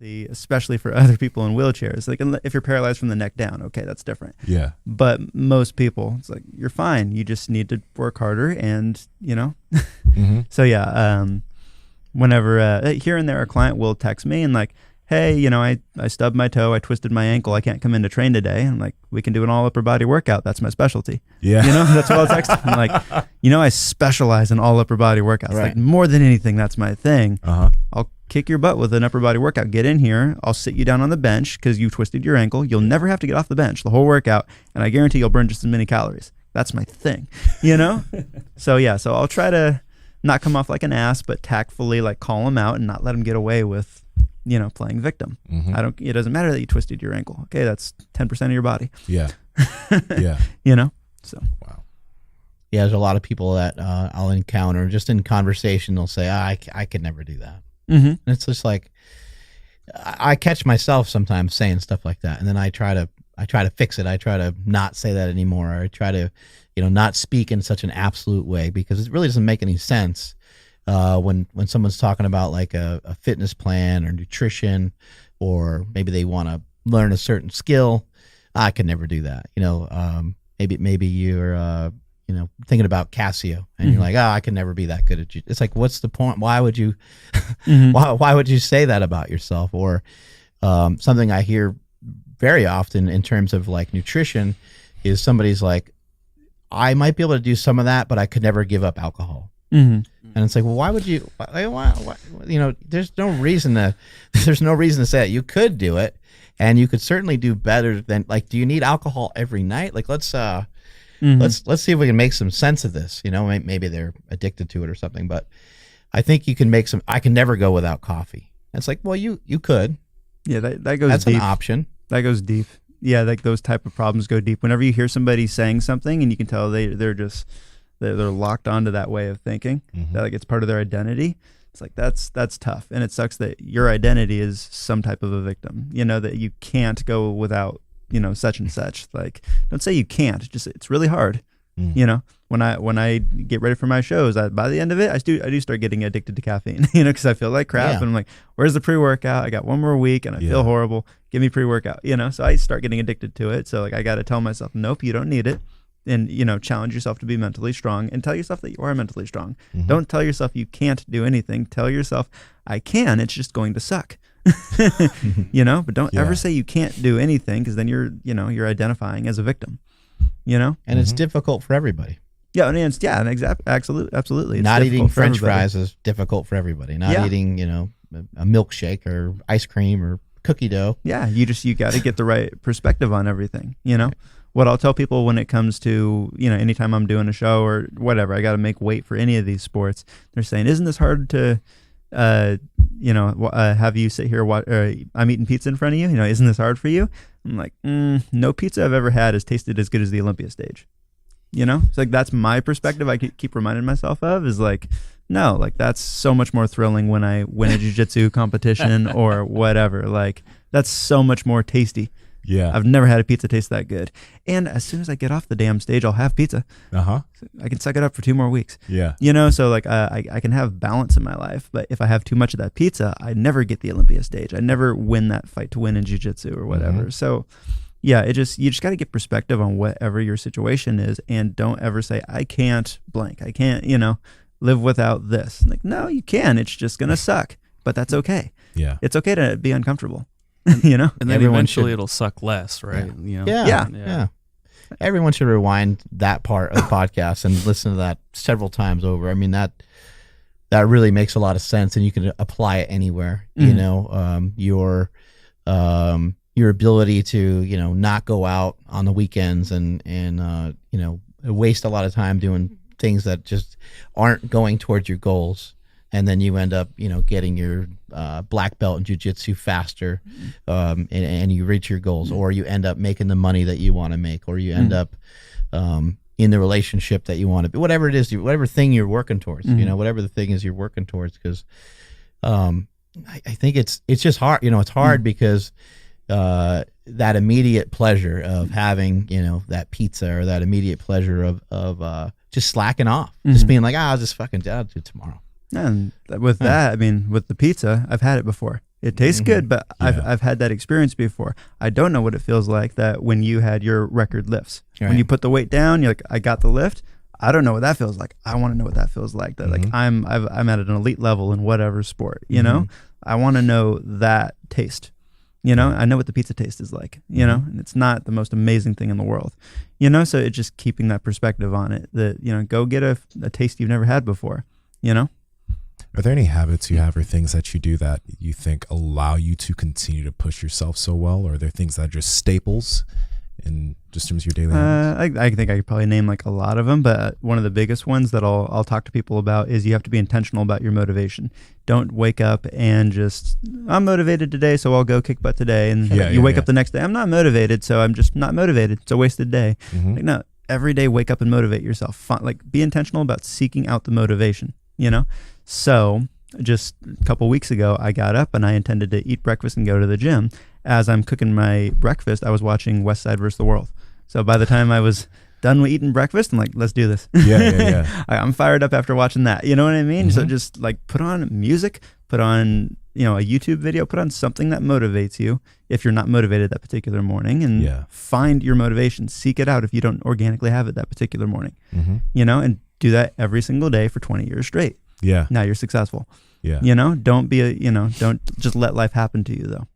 especially for other people in wheelchairs. Like if you're paralyzed from the neck down, okay, that's different. Yeah. But most people, it's like, you're fine. You just need to work harder and, So yeah, whenever here and there a client will text me and like, hey, I stubbed my toe, I twisted my ankle, I can't come in to train today. And I'm like, we can do an all upper body workout. That's my specialty. Yeah. That's what I'll text them. I'm like, I specialize in all upper body workouts. Right. Like more than anything, that's my thing. I'll kick your butt with an upper body workout. Get in here. I'll sit you down on the bench because you twisted your ankle. You'll never have to get off the bench the whole workout. And I guarantee you'll burn just as many calories. That's my thing, So yeah, so I'll try to not come off like an ass, but tactfully like call them out and not let them get away with playing victim. It doesn't matter that you twisted your ankle. Okay, that's 10% of your body. Yeah. Yeah. So. Wow. Yeah, there's a lot of people that I'll encounter just in conversation. They'll say, I could never do that. And it's just like, I catch myself sometimes saying stuff like that. And then I try to fix it. I try to not say that anymore. I try to, not speak in such an absolute way because it really doesn't make any sense. When someone's talking about like a fitness plan or nutrition, or maybe they want to learn a certain skill, I could never do that. Maybe you're thinking about Casio and you're like, I can never be that good at you. It's like, what's the point? Why would you why would you say that about yourself? Or something I hear very often in terms of like nutrition is somebody's like, I might be able to do some of that, but I could never give up alcohol. And it's like, well, why would you? Why, there's no reason to say it. You could do it, and you could certainly do better than like. Do you need alcohol every night? Like, let's see if we can make some sense of this. Maybe they're addicted to it or something. But I think you can make some. I can never go without coffee. And it's like, well, you could. Yeah, that goes. That's deep. an option. That goes deep. Yeah, like those type of problems go deep. Whenever you hear somebody saying something, and you can tell they're locked onto that way of thinking, that like it's part of their identity. It's like that's tough, and it sucks that your identity is some type of a victim. That you can't go without such and such. Like, don't say you can't. Just it's really hard. When I get ready for my shows, by the end of it, I do start getting addicted to caffeine. Because I feel like crap, and I'm like, where's the pre-workout? I got one more week, and I feel horrible. Give me pre-workout. So I start getting addicted to it. So like I got to tell myself, nope, you don't need it. And challenge yourself to be mentally strong, and tell yourself that you are mentally strong. Don't tell yourself you can't do anything. Tell yourself I can. It's just going to suck. But don't ever say you can't do anything, because then you're identifying as a victim. And it's difficult for everybody. Yeah, and absolutely. It's not eating French everybody. fries is difficult for everybody. Not eating a milkshake or ice cream or cookie dough. Yeah, you got to get the right perspective on everything. What I'll tell people when it comes to, anytime I'm doing a show or whatever, I got to make weight for any of these sports. They're saying, isn't this hard to, have you sit here, I'm eating pizza in front of you? Isn't this hard for you? I'm like, no pizza I've ever had has tasted as good as the Olympia stage. It's like, that's my perspective. I keep reminding myself of is like, no, like that's so much more thrilling when I win a jiu-jitsu competition or whatever. Like that's so much more tasty. Yeah. I've never had a pizza taste that good. And as soon as I get off the damn stage, I'll have pizza. Uh-huh. I can suck it up for 2 more weeks. Yeah. So like I can have balance in my life, but if I have too much of that pizza, I never get the Olympia stage. I never win that fight to win in jiu-jitsu or whatever. So yeah, you just got to get perspective on whatever your situation is, and don't ever say, I can't blank. I can't, live without this. Like, no, you can. It's just going to suck, but that's okay. Yeah. It's okay to be uncomfortable. And then Everyone eventually should. it'll suck less, right? Yeah. Everyone should rewind that part of the podcast and listen to that several times over. I mean, that really makes a lot of sense, and you can apply it anywhere. Your ability to not go out on the weekends and waste a lot of time doing things that just aren't going towards your goals. And then you end up, getting your black belt in jiu-jitsu faster, and you reach your goals, or you end up making the money that you want to make, or you end up in the relationship that you want to be, whatever it is, whatever thing you're working towards, whatever the thing is you're working towards. Because I think it's just hard. It's hard because that immediate pleasure of having, that pizza, or that immediate pleasure of just slacking off, just being like, I'll just fucking do it tomorrow. And with that, I mean, with the pizza, I've had it before. It tastes good, but I've had that experience before. I don't know what it feels like that when you had your record lifts. Right. When you put the weight down, you're like, I got the lift. I don't know what that feels like. I want to know what that feels like. That like I'm at an elite level in whatever sport, you know? I want to know that taste. You know, I know what the pizza taste is like, you know, and it's not the most amazing thing in the world, you know, so it's just keeping that perspective on it that, you know, go get a taste you've never had before, you know. Are there any habits you have or things that you do that you think allow you to continue to push yourself so well? Or are there things that are just staples in just terms of your daily habits? I think I could probably name like a lot of them, but one of the biggest ones that I'll talk to people about is you have to be intentional about your motivation. Don't wake up and just, I'm motivated today, so I'll go kick butt today. And you wake up the next day, I'm not motivated, so I'm just not motivated. It's a wasted day. Like, no, every day wake up and motivate yourself. Like, be intentional about seeking out the motivation, you know? So just a couple weeks ago, I got up and I intended to eat breakfast and go to the gym. As I'm cooking my breakfast, I was watching West Side vs. the World. So by the time I was done with eating breakfast, I'm like, let's do this. I'm fired up after watching that. You know what I mean? So just like put on music, put on, you know, a YouTube video, put on something that motivates you if you're not motivated that particular morning, and find your motivation. Seek it out if you don't organically have it that particular morning. You know, and do that every single day for 20 years straight. Now you're successful. You know, don't just let life happen to you though.